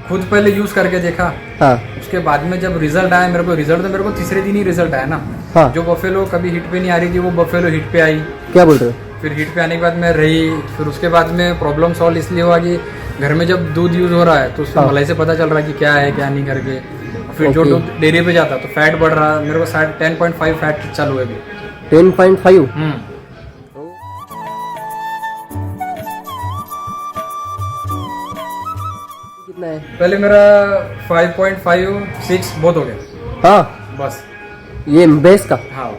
खुद पहले यूज करके देखा। हाँ उसके बाद में जब रिजल्ट आया मेरे को तीसरे दिन ही रिजल्ट आया ना। हाँ। जो बफेलो कभी हिट पे नहीं आ रही थी वो बफेलो हिट पे आई। क्या बोल रहे हो? फिर हिट पे आने के बाद में रही, फिर उसके बाद में प्रॉब्लम सॉल्व इसलिए हुआ कि घर में जब दूध यूज हो रहा है तो उसमें हाँ। मलाई से पता चल रहा है कि क्या है क्या नहीं करके। फिर जो ओके। दूध डेयरी पे जाता तो फैट बढ़ रहा, मेरे को 10.5 फैट चालू है अभी। 10.5? कितना है? पहले मेरा 5.56 बहुत हो गया हाँ बस। ये भैंस का? हाँ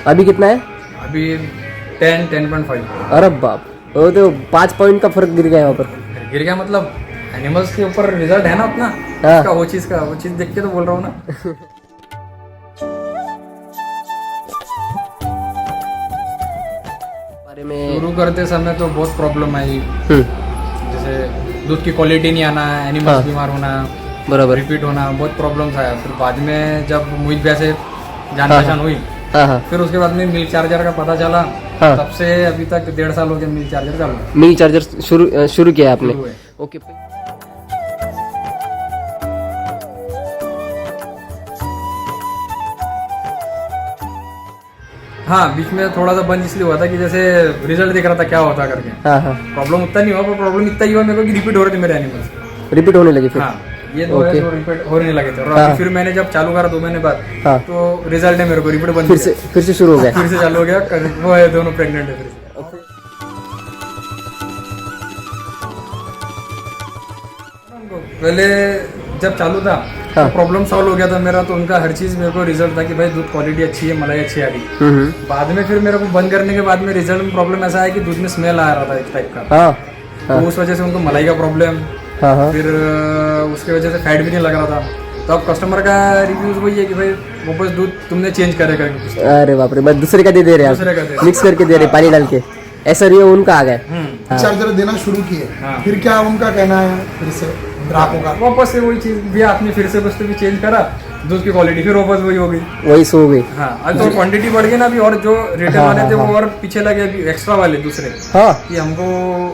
अभी कितना है? अभी 10.5 अरे बाप, वो तो 5 पॉइंट का फर्क गिर गया यहाँ पर। गिर गया मतलब एनिमल्स के ऊपर रिजल्ट है ना अपना। हाँ। उसका वो चीज देख के तो बोल रहा हूँ ना। बारे में शुरू करते समय तो बहुत प्रॉब्लम आई, जैसे दूध की क्वालिटी नहीं आना, एनिमल्स हाँ। बीमार होना, बराबर। रिपीट होना, बहुत प्रॉब्लम्स आया। फिर बाद में जब मोहित भैया से जान हाँ, पहचान हुई, हाँ हाँ। फिर उसके बाद में मिल्क चार्जर का पता चला। हाँ। तब से अभी तक 1.5 साल हो गया मिल्क चार्जर चालू है। मिल्क चार्जर शुरू किया आपने? शुरू है। ओके। हाँ बीच में थोड़ा सा बंद इसलिए हुआ था कि जैसे रिजल्ट देख रहा था क्या होता करके। हाँ हाँ। प्रॉब्लम उतना नहीं हुआ, पर प्रॉब्लम इतना ही हुआ मेरे को कि रिपीट हो रहे थे मेरे एनिमल्स। रिपीट होने लगी फिर? हाँ ये दो है ओके। जो रिपीट होने लगे थे। और हाँ। अभी फिर मैंने जब चालू करा 2 महीने बाद, हाँ। तो रिजल्ट है मेरे को रिपीट बंद फिर से शुरू हो गया? फिर से चालू हो गया। वो है दोनों प्रेग्नेंट है फिर से। पहले जब चालू था हाँ। तो प्रॉब्लम सॉल्व हो गया था मेरा, तो उनका हर चीज मेरे को रिजल्ट था कि भाई दूध क्वालिटी अच्छी है, मलाई अच्छी आ रही। बाद में फिर मेरे को बंद करने के बाद में रिजल्ट में प्रॉब्लम ऐसा है कि दूध में स्मेल आ रहा था एक टाइप का। हाँ तो उस वजह से उनको मलाई का प्रॉब्लम, हाँ हाँ। फिर उसके वजह से फैट भी नहीं लग रहा था। तो अब कस्टमर का रिव्यूज वही है कि भाई वापस दूध तुमने चेंज करेगा। अरे बाप रे, बस दूसरे का दे रहे दूसरे का दे हैं, रहे। मिक्स करके दे रहे पानी डाल के, ऐसा रियो उनका आ गया। हाँ। चार्जर देना शुरू किए। हाँ। फिर क्या उनका कहना है फिर से ग्राहकों का? वापस से वही चीज भैया आपने फिर से बस भी चेंज करा, दूध की क्वालिटी फिर वापस वही हो गई। वही सो गई। हाँ अब तो क्वांटिटी बढ़ गई ना अभी, और जो रिटेल हाँ, वाले थे हाँ, वो और पीछे लगे अभी एक्स्ट्रा वाले दूसरे, हाँ कि हमको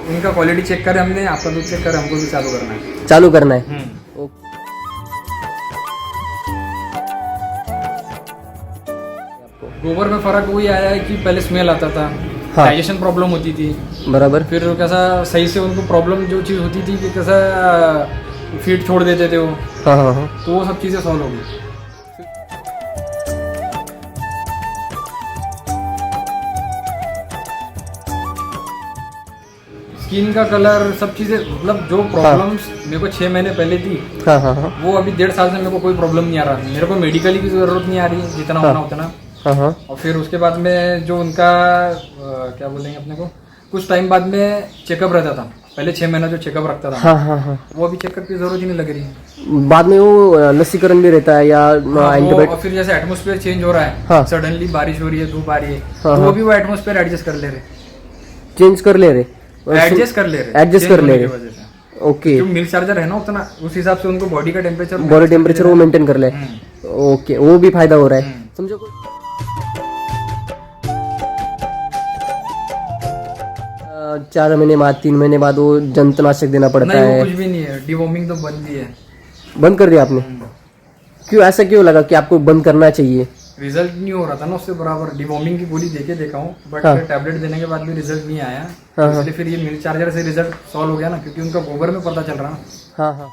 उनका क्वालिटी चेक करे हमने, आपका दूध चेक करे, हमको भी चालू करना है। चालू करना है। ओके। गोबर में फर्क वही आया है कि पहले स्मेल आता था, हाँ। डाइजेशन प्रॉब्लम होती थी। बराबर। फिर कैसा सही से उनको प्रॉब्लम जो चीज़ होती थी कि कैसा फीड छोड़ देते थे वो, हाँ हाँ हाँ। तो वो सब चीज़ें सॉल्व हो गई। स्किन का कलर सब चीज़ें, मतलब जो प्रॉब्लम्स मेरे को 6 महीने पहले थी, हाँ हाँ हाँ। वो अभी 1.5 साल से मेरे को कोई प्रॉब्लम नहीं आ रहा। मेरे को मेडिकली की जरूरत नहीं आ रही है, जितना होना उतना। हाँ हाँ। और फिर उसके बाद में जो उनका क्या बोलेंगे अपने को, कुछ टाइम बाद में चेकअप रहता था। पहले 6 महीना जो चेकअप रखता था, हाँ हाँ हाँ। वो अभी चेकअप की जरूरत ही नहीं लग रही है। बाद में वो लसीकरण भी रहता है या हाँ, एंटीबायोटिक? और फिर जैसे एटमोस्फेयर चेंज हो रहा है, हाँ। सडनली बारिश हो रही है, धूप आ रही है, हाँ, तो वो हाँ। भी वो एटमोस्फेयर एडजस्ट कर ले रहे, चेंज कर ले रहे? एडजस्ट कर ले रहे, Adjust change कर ले होने की रहे। वजह से। ओके। जो मिल्क चार्जर है ना उतना उस हिसाब से उनको बॉडी का टेम्परेचर बॉडी टेम्परेचर वो मेंटेन कर ले। ओके, वो भी फायदा हो रहा है। हम्म। समझो। 4 महीने बाद 3 महीने बाद वो जंतुनाशक देना पड़ता नहीं, वो है? कुछ भी नहीं है, डिवॉर्मिंग तो बंद ही है। बंद कर दिया आपने? क्यों, ऐसा क्यों लगा कि आपको बंद करना चाहिए? रिजल्ट नहीं हो रहा था ना उससे बराबर। डिवॉर्मिंग की गोली देके देखा हूँ, बट हाँ। टैबलेट देने के बाद भी रिजल्ट नहीं आया। हाँ, हाँ। इसलिए फिर ये मिल्क चार्जर से रिजल्ट सॉल्व हो गया ना, क्योंकि उनका गोबर में पता चल रहा ना। हाँ हाँ।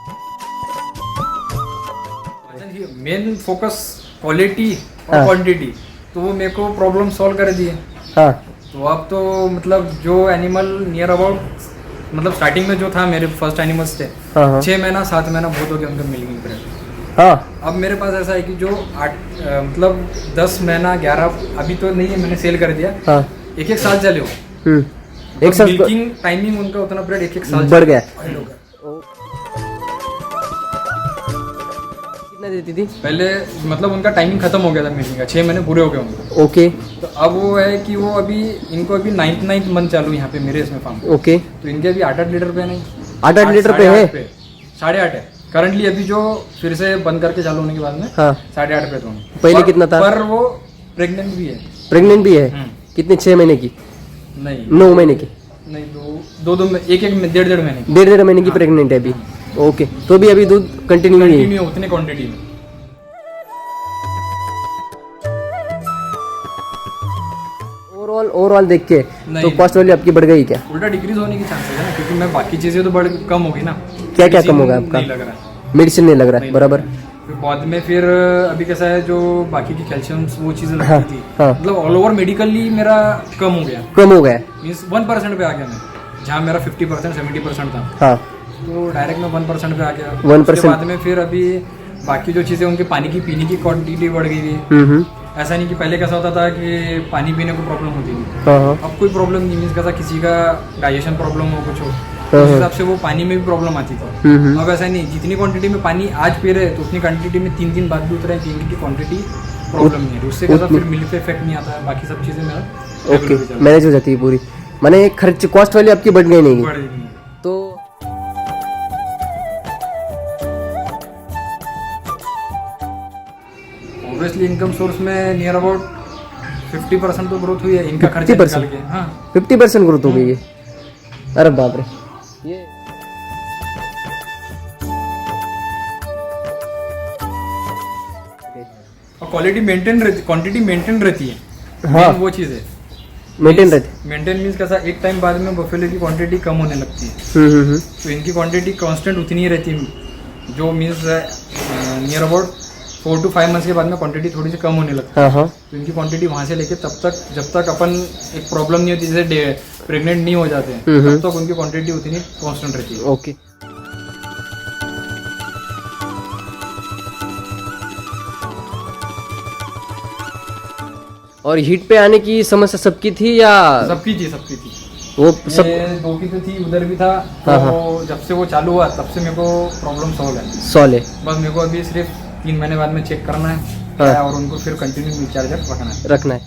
मेन फोकस क्वालिटी और हाँ। क्वांटिटी, तो वो मेरे को प्रॉब्लम सॉल्व कर दिए। हाँ तो अब तो मतलब जो एनिमल नियर अबाउट, मतलब स्टार्टिंग में जो था मेरे फर्स्ट एनिमल्स थे, हाँ हाँ 6 महीना 7 महीना बहुत हो गया उनका मिल्किंग पीरियड। हाँ। अब मेरे पास ऐसा है कि जो 8 मतलब 10 महीना 11 अभी तो नहीं है, मैंने सेल कर दिया। हाँ। 1 साल चले हो, एक साथ मिल्किंग टाइमिंग उनका उतना पीरियड 1 साल बढ़ गया। चला। कितना देती थी पहले मतलब उनका टाइमिंग खत्म हो गया था मिल्किंग का, 6 महीने पूरे हो गए उनको। ओके। तो अब वो है कि वो अभी इनको अभी 9th मंथ चालू यहाँ पे मेरे इसमें फार्म। ओके। तो इनके अभी 8 लीटर पे नहीं, 8 लीटर पे है? 8.5 है करंटली अभी, जो फिर से बंद करके चालू होने के बाद में हाँ। 8.5 पे तो पहले कितना था? पर वो प्रेग्नेंट भी है। प्रेग्नेंट भी है? कितने, 6 महीने की? नहीं 9 महीने की? नहीं, दो में एक 1.5 महीने की। 1.5 महीने की प्रेग्नेंट है अभी? ओके, तो भी अभी दूध कंटिन्यू नहीं है। कंटिन्यू उतने क्वांटिटी में। ओवरऑल देख के तो नहीं। कॉस्ट वैल्यू आपकी बढ़ गई क्या? उल्टा डिक्रीज होने की चांसेस है ना, क्योंकि मैं बाकी चीजें तो बढ़ कम होगी ना। क्या क्या Medicine कम होगा आपका? नहीं लग रहा है। मेडिसिन नहीं लग रहा है, नहीं बराबर। लग रहा है। फिर बाद में फिर अभी कैसा है, जो बाकी की कैल्शियम वो चीजें हाँ, लगती थी, हाँ। मतलब ऑल ओवर मेडिकली मेरा कम हो गया, कम हो गया है। मीन्स 1% पे आ गया मैं, जहाँ मेरा 50% 70% था, हाँ, तो डायरेक्ट मैं 1% पे आ गया। 1%। उसके बाद में फिर अभी बाकी जो चीज़ें उनके पानी की पीने की क्वांटिटी बढ़ गई थी। हम्म। ऐसा नहीं कि पहले कैसा होता था कि पानी पीने को प्रॉब्लम होती थी, हाँ हाँ अब कोई प्रॉब्लम नहीं। मीन्स कैसा, किसी का डाइजेशन प्रॉब्लम हो, कुछ हो, हाँ, उस हिसाब से वो पानी में भी प्रॉब्लम आती थी। हम्म। अब ऐसा नहीं, जितनी क्वांटिटी में पानी आज पी रहे तो उतनी क्वांटिटी में 3 दिन बाद भी उतरे, पीने की क्वांटिटी प्रॉब्लम नहीं है। उससे कैसा फिर मिल्क पे इफेक्ट नहीं आता है, बाकी सब चीज़ें मेरा regular ओके, भी चल रहा है। मैनेज हो जाती है पूरी। माने खर्च कॉस्ट वैल्यू आपकी बढ़ गई नहीं बढ़ रही है। तो ऑब्वियसली इनकम सोर्स में नियर अबाउट 50% तो ग्रोथ हुई है, इनका खर्चा 50%? निकाल के। हाँ, 50% ग्रोथ हो गई है। अरे बाप रे, ये और क्वालिटी मेंटेन रहती, क्वांटिटी मेंटेन रहती है। हाँ। Main वो चीज़ है, मेंटेन रहती। मेंटेन मीन्स कैसा, एक टाइम बाद में बफेलो की क्वांटिटी कम होने लगती है, हम्म। तो इनकी क्वांटिटी कांस्टेंट उतनी ही रहती है, जो means near about 4 to 5 months के बाद में क्वांटिटी थोड़ी सी कम होने लगती हाँ हाँ है। तो इनकी क्वांटिटी वहाँ से लेके तब तक, जब तक अपन एक प्रॉब्लम नहीं होती, जैसे प्रेग्नेंट नहीं हो जाते हैं, तब तक उनकी क्वांटिटी उतनी कांस्टेंट रहती है। ओके। और हीट पे आने की समस्या सबकी थी या सबकी थी वो सब? ये 2 की तो थी, उधर भी था। हाँ, तो जब से वो चालू हुआ तब से मेरे को प्रॉब्लम सॉल्व है। सॉल है, बस मेरे को अभी सिर्फ 3 महीने बाद में चेक करना है, हाँ। और उनको फिर कंटिन्यू मिल्क चार्जर रखना है। रखना है।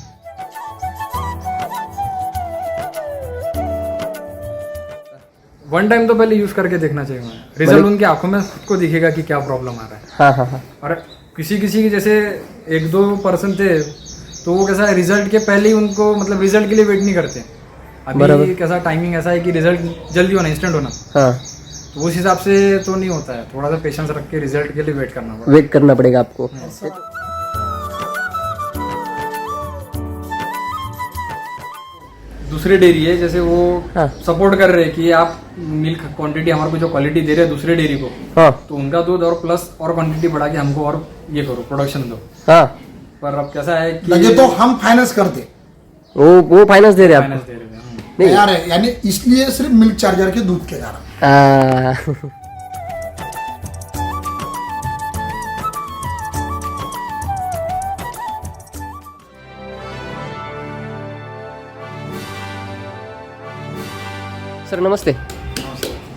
वन टाइम तो पहले यूज करके देखना चाहिए, रिजल्ट उनकी आंखों में खुद को दिखेगा कि क्या प्रॉब्लम आ रहा है। हाँ हाँ हाँ और किसी किसी के जैसे 1-2% थे, तो वो कैसा है, रिजल्ट के पहले ही उनको, मतलब रिजल्ट के लिए वेट नहीं करते। बराबर। अभी कैसा टाइमिंग ऐसा है कि रिजल्ट जल्दी होना, इंस्टेंट होना, हाँ, तो उस हिसाब से तो नहीं होता है। थोड़ा सा पेशेंस रख के रिजल्ट के लिए वेट करना पड़ता वेट करना पड़ेगा आपको। दूसरी डेयरी है, जैसे वो हाँ सपोर्ट कर रहे हैं कि आप मिल्क क्वांटिटी हमारे को जो क्वालिटी दे रहे हैं दूसरे डेयरी को, हाँ तो उनका दूध और प्लस और क्वांटिटी बढ़ा के हमको और ये करो, प्रोडक्शन दो। हाँ, पर अब कैसा है कि लगे तो हम फाइनेंस करते वो फाइनेंस दे रहे हैं फाइनेंस आपको? दे रहे हैं। नहीं। तैयार है, यानी इसलिए सिर्फ मिल्क चार्जर के दूध के कारण। हाँ। सर नमस्ते।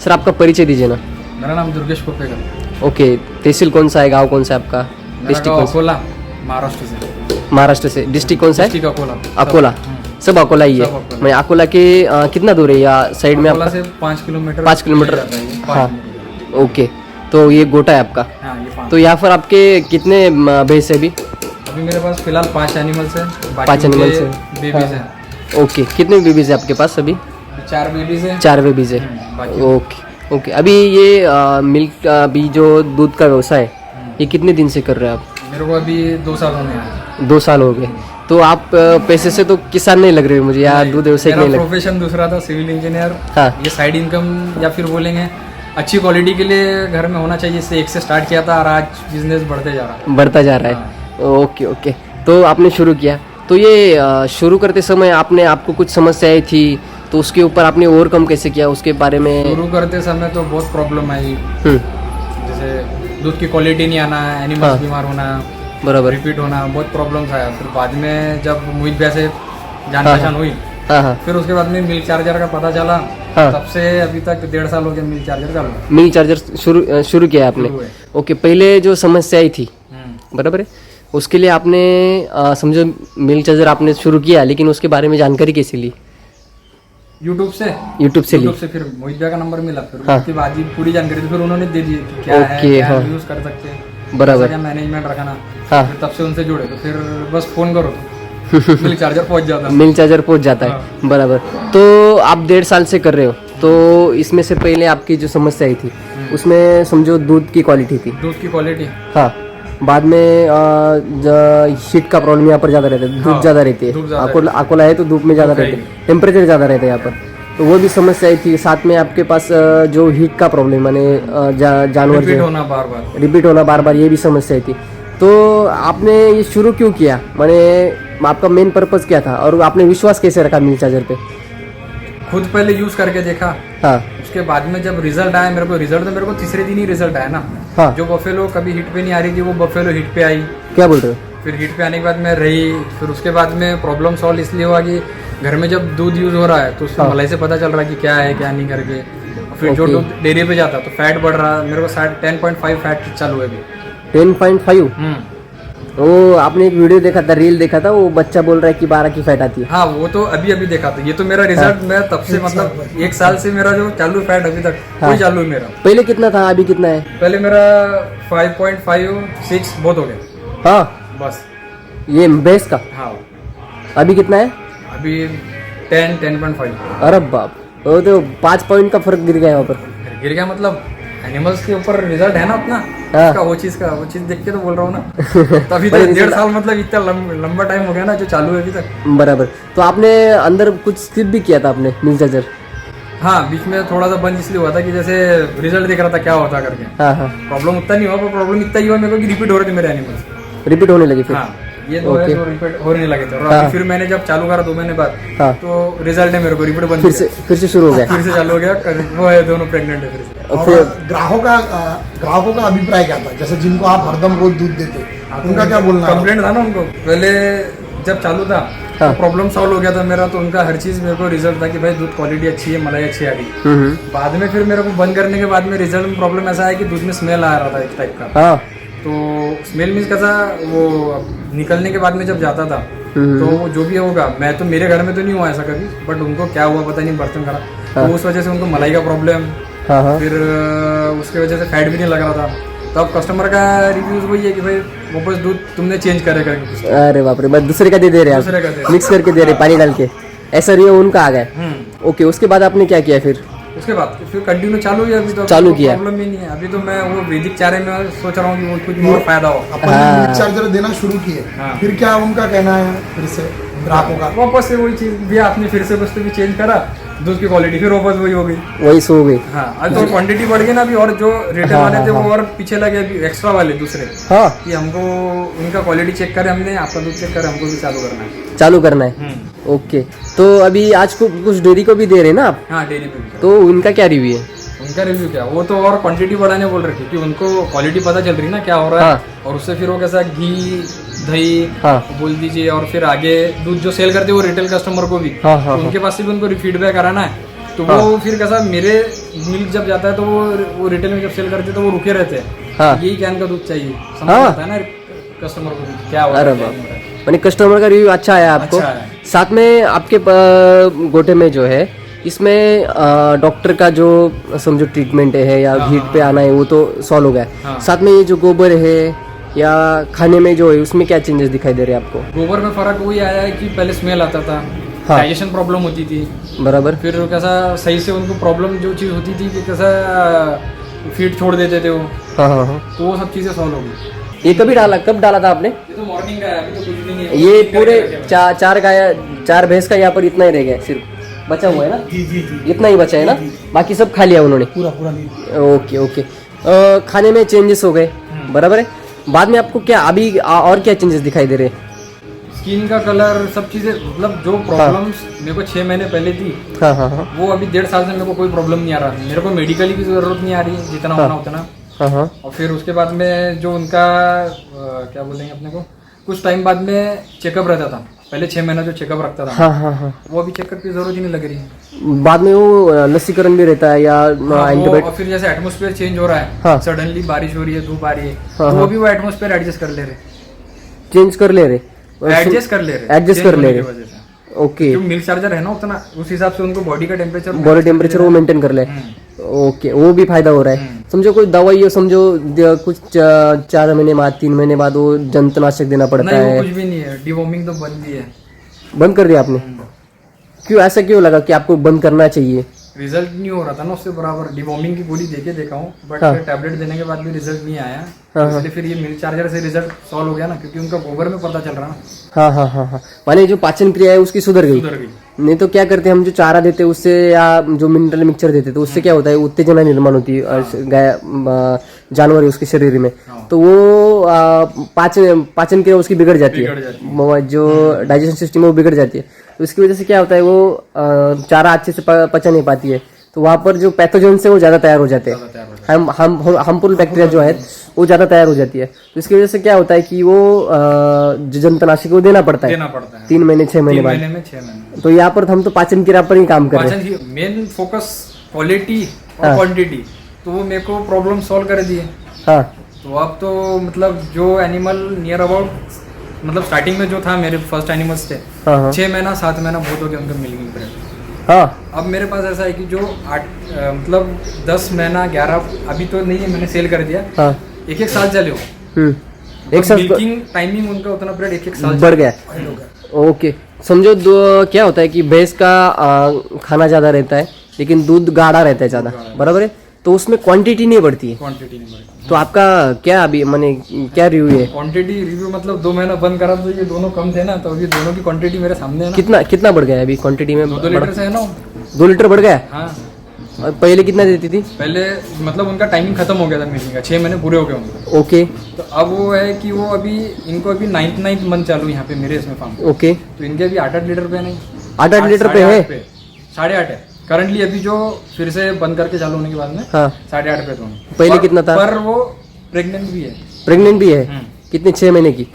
सर आपका परिचय दीजिए ना। मेरा नाम दुर्गेश कोपेकर, ओके, तहसील कौन सा है, गांव कौन सा है आपका, मेरा डिस्ट्रिक्ट गाँव कौन सा? अकोला, महाराष्ट्र से। महाराष्ट्र से। डिस्ट्रिक्ट कौन सा है? डिस्ट्रिक्ट अकोला। अकोला। सब अकोला ही है। सब अकोला। मैं अकोला के कितना दूर है या साइड में अकोला आपका? से 5 किलोमीटर 5 किलोमीटर। जाता है ये, 5 हाँ किलोमीटर। ओके, तो ये गोटा है आपका। हाँ, ये 5। तो यहाँ पर आपके कितने भैंस है अभी? अभी मेरे पास फिलहाल 5 एनिमल्स है, 5 animals है। बेबीज हाँ। है। ओके, कितने बेबीज है आपके पास अभी? 4 बेबीज है। 4 बेबीज है। बाकी ओके ओके। अभी ये मिल्क अभी जो दूध का व्यवसाय है, ये कितने दिन से कर रहे हैं आप? मेरे को अभी 2 साल होने आए। 2 साल हो गए। तो आप पैसे से तो किसान नहीं लग रहे हो मुझे, या दूध व्यवसाय मेरा नहीं लग। प्रोफेशन दूसरा था, सिविल इंजीनियर। हाँ ये साइड इनकम या फिर बोलेंगे अच्छी क्वालिटी के लिए घर में होना चाहिए, इससे 1 से स्टार्ट किया था और आज बिजनेस बढ़ते जा रहा है। बढ़ता जा रहा है। ओके ओके, तो आपने शुरू किया। तो ये शुरू करते समय आपको कुछ समस्याएं थी, तो उसके ऊपर आपने ओवरकम कैसे किया, उसके बारे में? शुरू करते समय तो बहुत प्रॉब्लम आई, हम्म, जैसे दूध की क्वालिटी नहीं आना, एनिमल्स हाँ। बीमार होना, बराबर। रिपीट होना, बहुत प्रॉब्लम्स आया। फिर बाद में जब मोहित भैया से जान हाँ, पहचान हुई, हाँ हाँ फिर उसके बाद में मिल्क चार्जर का पता चला। हाँ। तब से अभी तक 1.5 साल हो गया मिल्क चार्जर का। मिल्क चार्जर शुरू किया आपने? शुरू है। ओके, पहले जो समस्याएं थी, बराबर है, उसके लिए आपने समझो मिल्क चार्जर आपने शुरू किया, लेकिन उसके बारे में जानकारी कैसे ली? यूट्यूब से यूट्यूब से ली। फिर मोहित भैया का नंबर मिला, फिर हाँ। उसके बाद ही पूरी जानकारी तो फिर उन्होंने दे दी कि क्या है, ओके, क्या हाँ। यूज कर सकते हैं, बराबर। क्या मैनेजमेंट रखना। हाँ। फिर तब से उनसे जुड़े, तो फिर बस फोन करो मिल्क चार्जर पहुंच जाता है। मिल्क चार्जर पहुंच जाता है, बराबर। तो आप 1.5 साल से कर रहे हो, तो इसमें से पहले आपकी जो समस्या आई थी उसमें समझो दूध की क्वालिटी थी। दूध की क्वालिटी। हाँ, बाद में हीट का प्रॉब्लम यहाँ पर ज़्यादा रहता है, धूप ज़्यादा रहती धूप है। ज़्यादा अकोला है तो धूप में ज़्यादा रहती है, टेम्परेचर ज़्यादा रहता है यहाँ पर, तो वो भी समस्या आई थी। साथ में आपके पास जो हीट का प्रॉब्लम माने जानवर रिपीट जो होना बार बार। रिपीट होना बार बार, ये भी समस्या आई थी। तो आपने ये शुरू क्यों किया, माने आपका मेन पर्पस क्या था और आपने विश्वास कैसे रखा मिल्क चार्जर पे? खुद पहले यूज करके देखा, हाँ उसके बाद में जब रिजल्ट आया मेरे को तीसरे दिन ही रिजल्ट आया ना। हाँ, जो बफेलो कभी हिट पे नहीं आ रही थी वो बफेलो हिट पे आई। क्या बोल रहे हो? फिर हिट पे आने के बाद मैं रही, फिर उसके बाद में प्रॉब्लम सॉल्व इसलिए हुआ कि घर में जब दूध यूज हो रहा है तो उसमें हाँ। मलाई से पता चल रहा है कि क्या है क्या नहीं करके। फिर जो Okay. दूध डेयरी पे जाता तो फैट बढ़ रहा, मेरे को 10.5 फैट चालू है अभी। 10.5? वो आपने एक वीडियो देखा था, रील देखा था, वो बच्चा बोल रहा है कि 12 की फैट आती है। हाँ वो तो अभी देखा था। ये तो मेरा रिजल्ट मैं तब से मतलब 1 साल से मेरा जो चालू फैट अभी तक कोई चालू है मेरा। पहले कितना था, अभी कितना है? पहले मेरा 5.5-6 बहुत हो गया हाँ, बस। ये भैंस का हाँ अभी कितना है? अभी 10.5 अरे बाप, वो तो 5 पॉइंट का फर्क गिर गया यहाँ पर। गिर गया मतलब एनिमल्स के ऊपर रिजल्ट है ना अपना। हाँ। उसका वो चीज देख के तो बोल रहा हूँ ना। तभी तो 1.5 साल मतलब इतना लंबा टाइम हो गया ना जो चालू है अभी तक। बराबर। तो आपने अंदर कुछ स्किप भी किया था आपने मिल्क चार्जर? हाँ बीच में थोड़ा सा बंद इसलिए हुआ था कि जैसे रिजल्ट देख रहा था क्या होता करके। हाँ हाँ, प्रॉब्लम उतना नहीं हुआ, पर प्रॉब्लम इतना ही हुआ मेरे को कि रिपीट हो रहे थे मेरे एनिमल्स। रिपीट होने लगी फिर? हाँ ये दो है जो रिपीट होने लगे थे। और हाँ। अभी फिर मैंने जब चालू करा 2 महीने बाद हाँ, तो रिजल्ट है मेरे को रिपीट बंद फिर से शुरू हो गया। फिर से चालू हो गया। वो है दोनों प्रेग्नेंट है फिर से। और और फिर ग्राहकों का अभिप्राय क्या था, जैसे जिनको आप हरदम रोज दूध देते उनका क्या बोलना है? कंप्लेंट था ना उनको पहले जब चालू था हाँ। तो प्रॉब्लम सॉल्व हो गया था मेरा। तो उनका हर चीज मेरे को रिजल्ट था कि भाई दूध क्वालिटी अच्छी है, मलाई अच्छी आ गई। बाद में फिर मेरे को बंद करने के बाद में रिजल्ट में प्रॉब्लम ऐसा है कि दूध में स्मेल आ रहा था एक टाइप का। हाँ, तो स्मेल मीन्स कैसा, वो निकलने के बाद में जब जाता था तो वो जो भी होगा, मैं तो मेरे घर में तो नहीं हुआ ऐसा कभी, बट उनको क्या हुआ पता नहीं, बर्तन खराब, तो उस वजह से उनको मलाई का प्रॉब्लम, हाँ हाँ, फिर उसके वजह से फैट भी नहीं लग रहा था। तो अब कस्टमर का रिव्यूज वही है कि भाई वापस दूध तुमने चेंज करे करके कुछ। अरे बाप रे, बस दूसरे का दे रहे दूसरे का दे हैं, रहे। मिक्स करके दे रहे पानी डाल के, ऐसा रिव्यू उनका आ गया। ओके, उसके बाद आपने क्या किया फिर? उसके बाद फिर कंटिन्यू चालू है। अभी तो चालू किया। प्रॉब्लम ही नहीं है। अभी तो मैं वो वैदिक चारे में सोच रहा हूँ कि वो कुछ और फायदा हो। अपन मिल्क चार्जर देना शुरू किए, हाँ। फिर क्या उनका कहना है फिर से ग्राहकों का? वापस से वही चीज भी आपने फिर से वस्तु भी चेंज करा, दूध की क्वालिटी फिर वापस वही हो गई। वही सो गई। हाँ अब तो क्वांटिटी बढ़ गई ना अभी, और जो रिटेल वाले थे वो और पीछे लगे अभी एक्स्ट्रा वाले दूसरे, हाँ, कि हमको उनका क्वालिटी चेक करे हमने, आपका दूध चेक करे, हमको भी चालू करना है। चालू करना है। ओके, तो अभी आज को कुछ डेयरी को भी दे रहे हैं ना आप, हाँ डेयरी पे भी। तो उनका क्या रिव्यू है? उनका रिव्यू क्या, वो तो और क्वांटिटी बढ़ाने बोल रहे थे कि उनको क्वालिटी पता चल रही ना क्या हो रहा है। हाँ। और उससे फिर वो कैसा घी दही हाँ बोल दीजिए, और फिर आगे दूध जो सेल करते हैं वो रिटेल कस्टमर को भी, हाँ हाँ, तो उनके पास से भी उनको फीडबैक कराना है। तो वो फिर कैसा, मेरे मिल्क जब जाता है तो वो रिटेल में जब सेल करते हैं तो वो रुके रहते हैं। हाँ। यही कैन का दूध चाहिए, समझ हाँ। आता है ना कस्टमर को भी क्या हो रहा अरे है, क्या बाप, नहीं हो रहा है। मैंने कस्टमर का रिव्यू अच्छा आया आपको। अच्छा है। साथ में आपके गोटे में जो है इसमें डॉक्टर का जो समझो ट्रीटमेंट है या हीट पे आना है वो तो सॉल्व हो गया। हाँ। साथ में ये जो गोबर है या खाने में जो है उसमें क्या चेंजेस दिखाई दे रहे हैं आपको? गोबर में फर्क वही आया है कि पहले स्मेल आता था, हाँ। डाइजेशन प्रॉब्लम होती थी, बराबर। फिर कैसा सही से उनको प्रॉब्लम जो चीज़ होती थी कि कैसा फीड छोड़ देते थे वो, हाँ हाँ हाँ, तो वो सब चीज़ें सॉल्व हो गई। ये कब डाला था आपने? ये तो मॉर्निंग का है, अभी तो कुछ भी नहीं है। ये पूरे चार भैंस का यहाँ पर इतना ही रह गया, सिर्फ बचा हुआ है ना? जी जी जी, इतना ही बचा है ना, बाकी सब खा लिया उन्होंने? पूरा पूरा नहीं। ओके ओके, खाने में चेंजेस हो गए, बराबर है। बाद में आपको क्या अभी और क्या चेंजेस दिखाई दे रहे हैं? स्किन का कलर सब चीज़ें, मतलब जो प्रॉब्लम्स मेरे को 6 महीने पहले थी हाँ हाँ हाँ वो अभी 1.5 साल से मेरे को कोई प्रॉब्लम नहीं आ रहा। मेरे को मेडिकली की जरूरत नहीं आ रही है, जितना होना उतना। हाँ हाँ, और फिर उसके बाद में जो उनका क्या बोलेंगे अपने को, कुछ टाइम बाद में चेकअप रहता था, पहले 6 महीना जो चेकअप रखता था हाँ हाँ हाँ, वो अभी चेकअप की जरूरत ही नहीं लग रही है। बाद में वो लसीकरण भी रहता है या हाँ, एंटीबायोटिक? और फिर जैसे एटमोस्फेयर चेंज हो रहा हाँ। है, सडनली बारिश हो रही है, धूप आ रही है, हाँ, तो वो भी वो एटमोस्फेयर एडजस्ट कर ले रहे, चेंज कर ले रहे, एडजस्ट कर ले रहे, Adjust change कर ले होने रहे। की वजह से। ओके, जो मिल्क चार्जर है ना उतना उस हिसाब से उनको बॉडी का टेम्परेचर बॉडी टेम्परेचर वो मेंटेन कर ले। ओके, वो भी फायदा हो रहा है। समझो कोई दवाई हो, समझो कुछ 4 महीने बाद 3 महीने बाद वो जंतुनाशक देना पड़ता नहीं, वो है। कुछ भी नहीं है, डिवॉर्मिंग तो बंद ही है। बंद कर दिया आपने? क्यों, ऐसा क्यों लगा कि आपको बंद करना चाहिए? रिजल्ट नहीं हो रहा था ना उससे बराबर। डिवॉर्मिंग की गोली देके देखा हूँ, बट हाँ। टैबलेट देने के बाद भी रिजल्ट नहीं आया। हाँ, इसलिए फिर ये मिल्क चार्जर से रिजल्ट सॉल्व हो गया ना, क्योंकि उनका गोबर में पता चल रहा ना, हाँ हाँ हाँ हाँ, माने जो पाचन क्रिया है उसकी सुधर गई। सुधर गई। नहीं तो क्या करते हैं हम, जो चारा देते हैं उससे या जो मिनरल मिक्सचर देते हैं तो उससे क्या होता है, उत्तेजना निर्माण होती है गाय जानवर है उसके शरीर में, तो वो पाचन क्रिया उसकी बिगड़ जाती है, जो डाइजेशन सिस्टम है वो बिगड़ जाती है। तो इसकी वजह से क्या होता है, वो चारा अच्छे से पचा नहीं पाती है, तो वहाँ पर जो पैथोजन से वो ज्यादा तैयार हो जाते हैं, हार्मफुल बैक्टीरिया जो है वो ज्यादा तैयार हो जाती है। तो इसकी वजह से क्या होता है कि वो जो जंतुनाशक वो देना पड़ता है 3 महीने 6 महीने बाद। 6 महीने। तो यहाँ पर हम तो पाचन क्रिया पर ही काम कर रहे हैं। पाचन की मेन फोकस क्वालिटी और क्वांटिटी, तो वो मेरे को प्रॉब्लम सॉल्व कर दिए। हाँ तो अब तो मतलब जो एनिमल नियर अबाउट, मतलब स्टार्टिंग में जो था मेरे फर्स्ट एनिमल्स थे, हाँ हाँ 6 महीना 7 महीना बहुत हो गया उनका मिल्किंग पीरियड। हाँ अब मेरे पास ऐसा है कि जो 8 मतलब 10 महीना 11 अभी तो नहीं है, मैंने सेल कर दिया। हाँ 1 साल चले हो, एक साथ मिल्किंग टाइमिंग उनका उतना पीरियड 1 साल बढ़ गया। ओके, समझो क्या होता है कि भैंस का खाना ज्यादा रहता है लेकिन दूध गाढ़ा रहता है ज्यादा, बराबर है, तो उसमें क्वांटिटी नहीं बढ़ती है। क्वांटिटी नहीं बढ़ती। तो आपका क्या अभी माने क्या रिव्यू है? क्वांटिटी रिव्यू मतलब 2 महीना बंद करा तो ये दोनों कम थे ना, तो अभी दोनों की क्वांटिटी मेरे सामने है ना। कितना बढ़ गया है अभी क्वांटिटी में? 2 लीटर से है ना। 2 लीटर बढ़ गया। हाँ, और पहले कितना देती थी? पहले मतलब उनका टाइमिंग खत्म हो गया था मिल्किंग का, 6 महीने पूरे हो गए उनके। ओके तो अब वो है कि वो अभी इनको अभी 9th मंथ चालू यहाँ पे मेरे इसमें फार्म। ओके, तो इनके अभी 8 लीटर पे नहीं, 8 लीटर पे है। 8.5 है करंटली अभी, जो फिर से बंद करके चालू होने के बाद में हाँ 8.5 पे। तो पहले कितना था? पर वो प्रेग्नेंट भी है। प्रेग्नेंट भी है? कितने? 6 महीने की?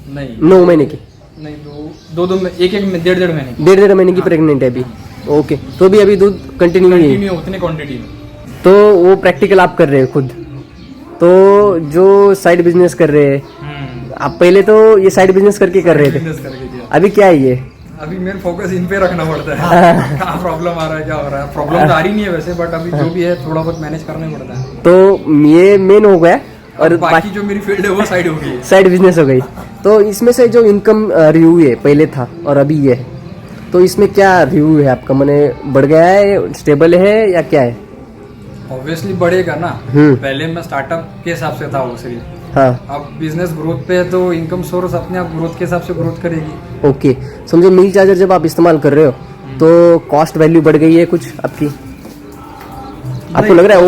नहीं 9 महीने की? नहीं, दो एक डेढ़ महीने की। 1.5 महीने की प्रेग्नेंट है अभी। ओके, तो भी अभी दूध कंटिन्यू नहीं है? कंटिन्यू उतने क्वांटिटी में। तो वो प्रैक्टिकल आप कर रहे हैं खुद, तो जो साइड बिजनेस कर रहे हैं आप, पहले तो ये साइड बिजनेस करके कर रहे थे, बिजनेस करके दिया। अभी क्या है ये? अभी मेरा फोकस इन पे रखना पड़ता है। कहाँ प्रॉब्लम आ रहा है, क्या हो रहा है। प्रॉब्लम तो आ रही नहीं है वैसे, बट अभी जो भी है थोड़ा बहुत मैनेज करना ही पड़ता है। तो ये मेन हो गया और बाकी जो मेरी फील्ड है वो साइड हो गई है। साइड बिजनेस हो गई। तो इसमें से जो इनकम रिव्यू है पहले था और अभी ये है, तो इसमें क्या रिव्यू है आपका? मैंने बढ़ गया है, स्टेबल है या क्या है? ऑब्वियसली बढ़ेगा ना। पहले मैं स्टार्टअप के हिसाब से था वो सिर्फ, हाँ अब बिजनेस ग्रोथ पे है तो इनकम सोर्स अपने आप ग्रोथ के हिसाब से ग्रोथ करेगी। ओके, समझो मिल्क चार्जर जब आप इस्तेमाल कर रहे हो तो कॉस्ट वैल्यू बढ़ गई है कुछ आपकी? आपको लग रहा है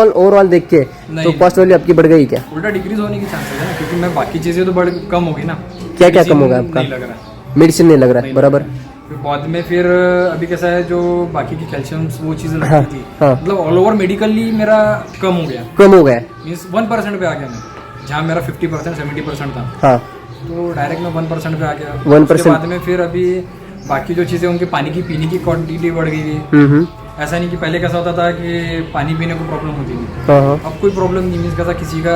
ओवरऑल देख के तो कॉस्ट वैल्यू आपकी बढ़ गई क्या? उल्टा डिक्रीज होने की चांसेस है ना, क्योंकि मैं बाकी चीजें तो कम होगी ना। क्या क्या कम होगा आपका? नहीं लग रहा है, मेडिसिन नहीं लग रहा है, बराबर। फिर बाद में फिर अभी कैसा है, जो बाकी की कैल्शियम वो चीजें हाँ, लगती थी, हाँ। मतलब ऑल ओवर मेडिकली मेरा कम हो गया, कम हो गया। मीन्स 1% पे आ गया मैं, जहाँ मेरा 50% 70% था, हाँ तो डायरेक्ट मैं 1% पे आ गया। 1%। उसके बाद में फिर अभी बाकी जो चीजें उनके पानी की पीने की क्वांटिटी बढ़ गई है। ऐसा नहीं कि पहले कैसा होता था कि पानी पीने को प्रॉब्लम होती थी, हाँ हाँ अब कोई प्रॉब्लम नहीं। मीन्स कैसा, किसी का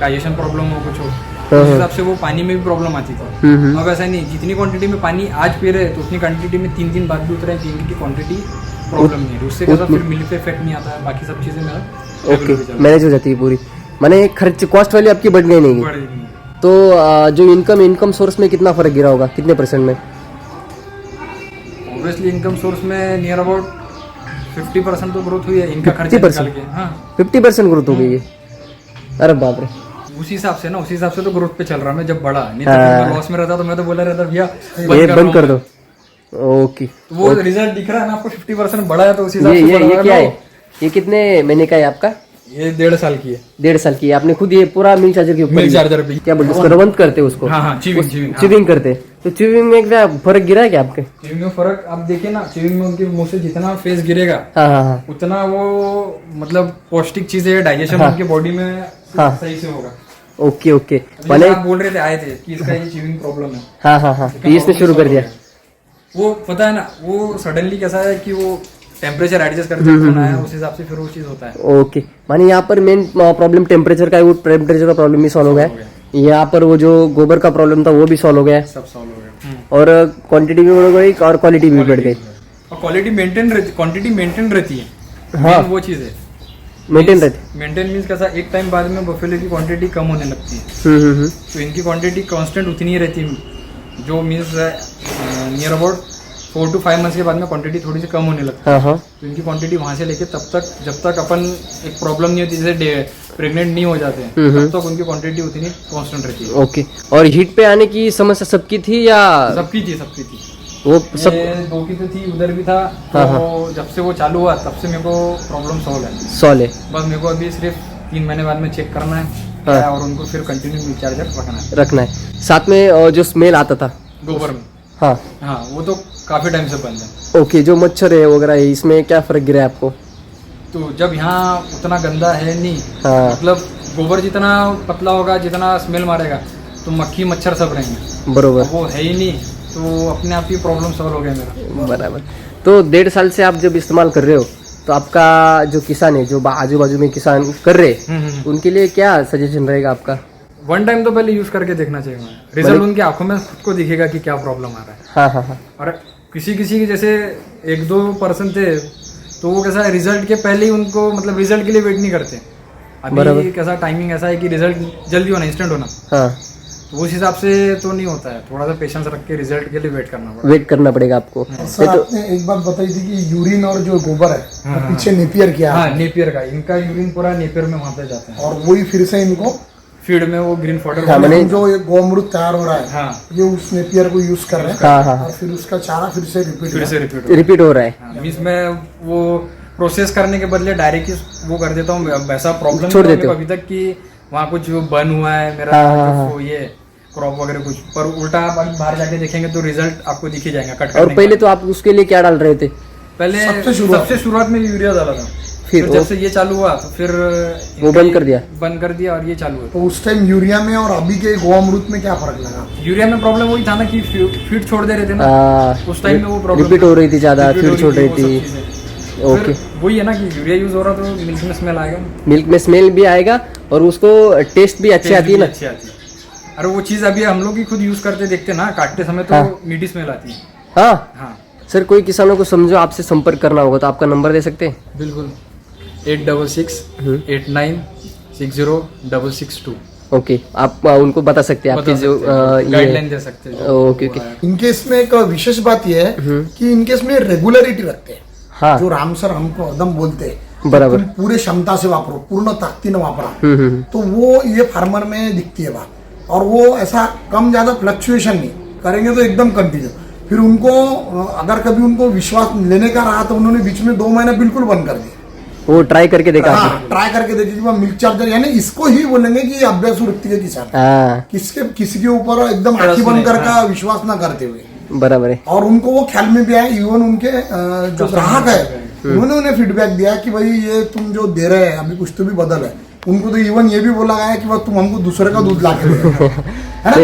डाइजेशन प्रॉब्लम हो कुछ हो, उस हिसाब से वो पानी में भी प्रॉब्लम आती थी। अब ऐसा नहीं, जितनी क्वांटिटी में पानी आज पी रहे तो उतनी क्वांटिटी में 3 दिन बाद भी उतरे, पीने की क्वांटिटी प्रॉब्लम नहीं है। उससे कैसा फिर मिल्क पे इफेक्ट नहीं आता है, बाकी सब चीजें मेरा ओके मैनेज हो जाती है पूरी। माने खर्च कॉस्ट वैल्यू आपकी बढ़ गई नहीं? बढ़ गई। तो जो इनकम सोर्स में कितना फर्क गिरा होगा, कितने % में? ऑब्वियसली इनकम सोर्स में नियर अबाउट 50% तो ग्रोथ हुई है इनका खर्चा 50%? निकाल के। हाँ 50% ग्रोथ हो गई है? अरे बाप रे। उसी हिसाब से ना, उसी हिसाब से तो ग्रोथ पे चल रहा मैं। जब बढ़ा नहीं तो मैं लॉस में रहता तो मैं तो बोला रहता भैया ये बंद कर दो। ओके, तो वो रिजल्ट दिख रहा है ना आपको, 50% बढ़ा है तो उसी हिसाब से ये क्या है? ये कितने महीने का है आपका? ये 1.5 साल की है। 1.5 साल की है। आपने खुद ये पूरा मिल्क चार्जर के ऊपर मिल्क चार्जर पे क्या बोलते हैं उसको, रवंत करते हैं उसको? हाँ चिविंग चिविंग करते हैं। तो चिविंग में क्या फर्क गिरा है क्या आपके? चिविंग में फर्क आप देखिए ना, चिविंग में उनके मुंह से जितना फेस गिरेगा हाँ हाँ हाँ उतना वो मतलब पौष्टिक चीजें डाइजेशन उनके बॉडी में सही से होगा। ओके ओके, मैंने आप बोल रहे थे आए थे कि इसका ये चिविंग प्रॉब्लम है। हाँ हाँ हाँ, तो इसने शुरू कर दिया। वो पता है ना, वो सडनली कैसा है कि वो टेम्परेचर एडजस्ट करके होना है, उस हिसाब से फिर वो चीज होता है। ओके, माने यहाँ पर मेन प्रॉब्लम टेम्परेचर का है, वो टेम्परेचर का प्रॉब्लम भी सॉल्व हो गया। यहाँ पर वो जो गोबर का प्रॉब्लम था वो भी सॉल्व हो गया, सब सॉल्व हो गया। और क्वांटिटी भी बढ़ गई और क्वालिटी भी बढ़ गई। और क्वालिटी मेंटेन रहती, क्वांटिटी मेंटेन रहती है। हाँ वो चीज है मेंटेन रहती। मेंटेन मीन्स कैसा, एक टाइम बाद में बफेलो की क्वांटिटी कम होने लगती है, तो इनकी क्वांटिटी कांस्टेंट उतनी ही रहती है, जो means near about 4 to 5 months के बाद में क्वांटिटी थोड़ी सी कम होने लगती है। हाँ हाँ तो इनकी क्वांटिटी वहां से लेके तब तक जब तक अपन एक प्रॉब्लम नहीं होती, जैसे प्रेग्नेंट नहीं हो जाते हैं, तब तक उनकी क्वांटिटी उतनी कांस्टेंट रहती है। ओके। और हीट पे आने की समस्या सबकी थी या सबकी थी वो सब? ये 2 की तो थी, उधर भी था। हाँ, तो जब से वो चालू हुआ तब से मेरे को प्रॉब्लम सॉल्व है। सॉल है। बस मेरे को अभी सिर्फ 3 महीने बाद में चेक करना है हाँ। और उनको फिर कंटिन्यू मिल्क चार्जर रखना है। साथ में जो स्मेल आता था गोबर में। हाँ हाँ, वो तो काफी टाइम से बंद है। ओके। जो मच्छर है वगैरह है, इसमें क्या फर्क गिरा है आपको? तो जब यहाँ उतना गंदा है नहीं, हाँ मतलब गोबर जितना पतला होगा, जितना स्मेल मारेगा, तो मक्खी मच्छर सब रहेंगे। बरोबर, वो है ही नहीं, तो अपने आप ही प्रॉब्लम सॉल्व हो गया मेरा। बराबर। तो 1.5 साल से आप जब इस्तेमाल कर रहे हो, तो आपका जो किसान है, जो आजू बाजू में किसान कर रहे हैं, उनके लिए क्या सजेशन रहेगा आपका? 1 टाइम तो पहले यूज करके देखना चाहिए। रिजल्ट उनकी आंखों में खुद को दिखेगा कि क्या प्रॉब्लम आ रहा है। हाँ हाँ हाँ। और किसी के जैसे 1-2% थे, तो वो कैसा है, रिजल्ट के पहले ही उनको, मतलब रिजल्ट के लिए वेट नहीं करते। अभी कैसा टाइमिंग ऐसा है कि रिजल्ट जल्दी होना, इंस्टेंट होना। हाँ, तो उस हिसाब से तो नहीं होता है, थोड़ा सा पेशेंस रख के रिजल्ट के लिए वेट करना पड़ेगा। वेट करना पड़ेगा आपको। सर आपने एक बात बताई थी कि यूरिन और जो गोबर है वो पीछे नेपियर किया है। हाँ, नेपियर का, इनका यूरिन पूरा नेपियर में वहाँ पे जाता है और वही फिर से इनको फीड में वो ग्रीन फॉडर। हाँ, मैंने जो ये गोमृत तैयार हो रहा है, हाँ, ये उस नेपियर को यूज कर रहे हैं। हाँ हाँ और फिर उसका चारा फिर से रिपीट रिपीट हो रहा है। मीन्स मैं वो प्रोसेस करने के बदले डायरेक्ट वो कर देता हूँ। वैसा प्रॉब्लम छोड़ देते हो अभी तक कि वहाँ कुछ बर्न हुआ है मेरा, हाँ, जो ये क्रॉप वगैरह कुछ, पर उल्टा आप अभी बाहर जाके देखेंगे तो रिजल्ट आपको दिख ही जाएगा कट करने और पहले तो आप उसके लिए क्या डाल रहे थे? पहले सबसे शुरुआत में यूरिया डाला था, फिर जब से ये चालू हुआ तो फिर वो बंद कर दिया और ये चालू हुआ। तो उस टाइम यूरिया में और अभी के गोमृत में क्या फर्क लगा? यूरिया में प्रॉब्लम वही था ना कि फीड छोड़ दे रहे थे ना, उस टाइम में वो प्रॉब्लम रिपीट हो रही थी, ज्यादा फीड छोड़ रही थी। ओके, वही है ना कि यूरिया यूज हो रहा तो मिल्क में स्मेल आएगा, मिल्क में स्मेल भी आएगा और उसको टेस्ट भी अच्छी आती है ना। अच्छी आती है। अरे वो चीज अभी हम लोग ही खुद यूज करते देखते ना, काटते समय तो मीठी स्मेल आती है। हाँ हाँ सर, कोई किसानों को समझो आपसे संपर्क करना होगा तो आपका नंबर दे सकते हैं? बिल्कुल, 8668960662। ओके, आप उनको बता सकते हैं आपके जो गाइडलाइन दे सकते हैं। Okay okay. इनके इसमें एक विशेष बात यह है कि इनके इसमें रेगुलरिटी रखते हैं। हाँ, जो राम सर हमको एकदम बोलते हैं बराबर। तुम पूरे क्षमता से वापरो, पूर्ण ताकतीनं वापरा, तो वो ये फार्मर में दिखती है बात। और वो ऐसा कम ज्यादा फ्लक्चुएशन नहीं करेंगे तो एकदम कंटिन्यू। फिर उनको अगर कभी उनको विश्वास लेने का रहा तो उन्होंने बीच में 2 महीने बिल्कुल बंद कर दिए। वो ट्राई करके देखा? हाँ, ट्राई करके देखिए। मिल्क चार्जर यानी इसको ही बोलेंगे कि अभ्यासु व्यक्ति के किसान, हाँ, किसी के ऊपर एकदम आंखें बंद करके विश्वास ना करते हुए। बराबर है। और उनको वो ख्याल में भी आया, इवन उनके जो ग्राहक है उन्होंने उन्हें फीडबैक दिया कि भाई ये तुम जो दे रहे हैं अभी कुछ तो भी बदल है। उनको तो इवन ये भी बोला गया कि भाई तुम हमको दूसरे का दूध ला के दे, है ना?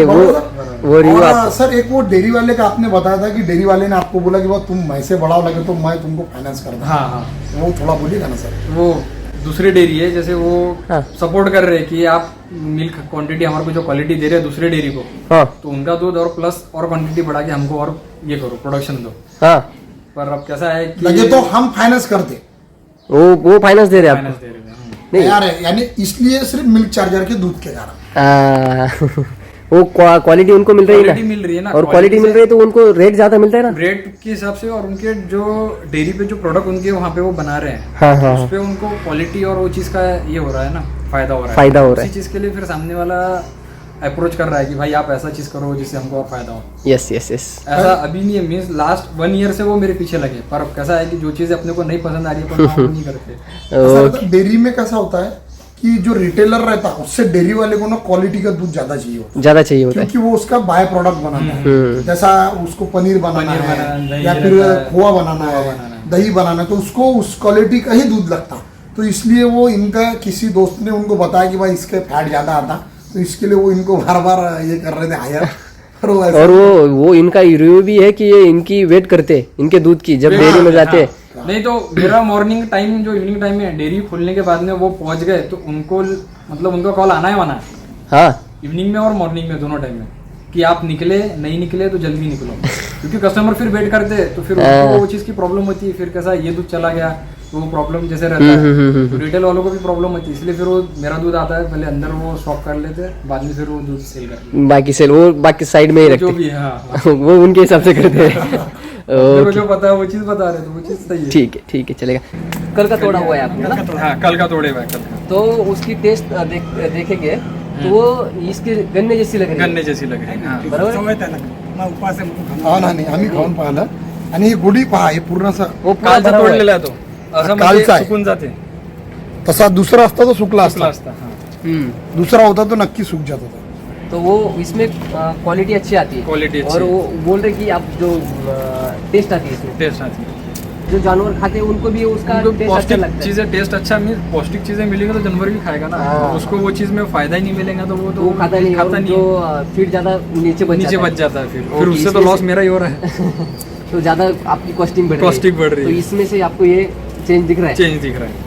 वो और सर एक वो डेयरी वाले का आपने बताया था कि डेयरी वाले ने आपको बोला कि भाई तुम मैसे बढ़ाओ लगे तो मैं तुमको फाइनेंस कर दूं। हाँ हाँ, वो थोड़ा बोलिएगा ना सर। वो दूसरी डेयरी है, जैसे वो हाँ। सपोर्ट कर रहे हैं कि आप मिल्क क्वांटिटी हमारे को जो क्वालिटी दे रहे हैं दूसरे डेयरी को, हाँ तो उनका दूध और प्लस और क्वांटिटी बढ़ा के हमको और ये करो, प्रोडक्शन दो। हाँ, पर अब कैसा है कि लगे तो हम फाइनेंस करते, वो फाइनेंस दे रहे हैं फाइनेंस आपको? दे रहे हैं। तैयार है, यानी इसलिए सिर्फ मिल्क चार्जर के दूध के कारण। वो क्वालिटी उनको मिल रही क्वालिटी है मिल रही है ना, ना, और क्वालिटी मिल रही है तो उनको रेट ज्यादा मिलता है ना, रेट के हिसाब से। और उनके जो डेयरी पे जो प्रोडक्ट उनके वहाँ पे वो बना रहे हैं, हाँ हाँ, उस पे उनको क्वालिटी और वो चीज का ये हो रहा है ना, फायदा हो रहा है। इसी चीज के लिए फिर सामने वाला अप्रोच कर रहा है कि भाई आप ऐसा चीज करो जिससे हमको और फायदा हो। Yes yes yes. ऐसा अभी नहीं है, मीन्स लास्ट 1 ईयर से वो मेरे पीछे लगे। पर अब कैसा है कि जो चीज अपने को नहीं पसंद आ रही है पर हम वो नहीं करते। डेयरी में कैसा होता है कि जो रिटेलर रहता है उससे डेयरी वाले को ना क्वालिटी का दूध ज्यादा चाहिए होता है, क्योंकि वो उसका बाय प्रोडक्ट बनाना है। जैसा उसको पनीर बनाना है या फिर खोआ बनाना है, दही बनाना है, तो उसको उस क्वालिटी का ही दूध लगता। तो इसलिए वो इनका किसी दोस्त ने उनको बताया कि भाई इसके फैट ज्यादा आता, तो इसके लिए वो इनको बार बार ये कर रहे थे हायर। और वो इनका रिव्यू भी है कि ये इनकी वेट करते इनके दूध की जब डेयरी में जाते। नहीं तो मेरा मॉर्निंग टाइम जो इवनिंग टाइम में डेयरी खोलने के बाद में वो पहुंच गए तो उनको मतलब उनका कॉल आना है। हाँ, इवनिंग में और मॉर्निंग में दोनों टाइम में कि आप निकले नहीं निकले तो जल्दी निकलो, क्योंकि कस्टमर फिर वेट करते तो फिर उनको वो चीज की प्रॉब्लम होती है। फिर कैसा ये दूध चला गया, तो वो प्रॉब्लम जैसे रहता है तो रिटेल वालों को भी प्रॉब्लम होती है, इसलिए फिर वो मेरा दूध आता है पहले अंदर वो स्टॉक कर लेते हैं, बाद में फिर वो दूध सेल करते हैं। बाकी सेल वो बाकी साइड में ही जो रखते भी है, हाँ हैं। वो उनके हिसाब से करते हैं। मेरे को जो पता है वो चीज बता रहे, तो वो चीज सही है। ठीक है चलेगा। कल का तोड़ा हुआ है आपने ना? हाँ कल का तोड़े हुआ है, कल का। तो उसकी टेस्ट देखेंगे तो वो इसके गन्ने जैसी लग रही है। गन्ने जैसी लग रही है, हाँ। बरोबर हा ना नाही आम्ही खाऊन पाहिलं आणि ही गुढी पहा हे पूर्ण असं वो पूरा कालचा भरा हुआ है। तोडलेला आहे तो, असं कालचा म्हणजे आहे. सुकून जाते, तसा दुसरा असता तो सुकला सुकला असता, असता, हाँ। हम्म। दुसरा होता तो नक्की सूक जात होता. तो वो इसमें क्वालिटी अच्छी आती है। क्वालिटी अच्छी और है। वो बोल रहे कि आप जो टेस्ट आती है इसमें, टेस्ट आती है, जो जानवर खाते हैं उनको भी उसका उनको टेस्ट अच्छा पौष्टिक लगता है। चीजें, टेस्ट अच्छा मिल, पौष्टिक चीजें मिलेंगी तो जानवर भी खाएगा ना, हाँ। उसको वो चीज में फायदा ही नहीं मिलेगा तो वो तो वो खाता नहीं, और जो फीड ज्यादा नीचे बच नीचे जाता बच जाता है, फिर और उससे तो इसमें लॉस से- मेरा ही हो रहा है। है। तो ज्यादा आपकी कॉस्टिंग बढ़ रही है। Costing बढ़ रही तो है। इसमें से आपको ये चेंज दिख रहा है। चेंज दिख रहा है।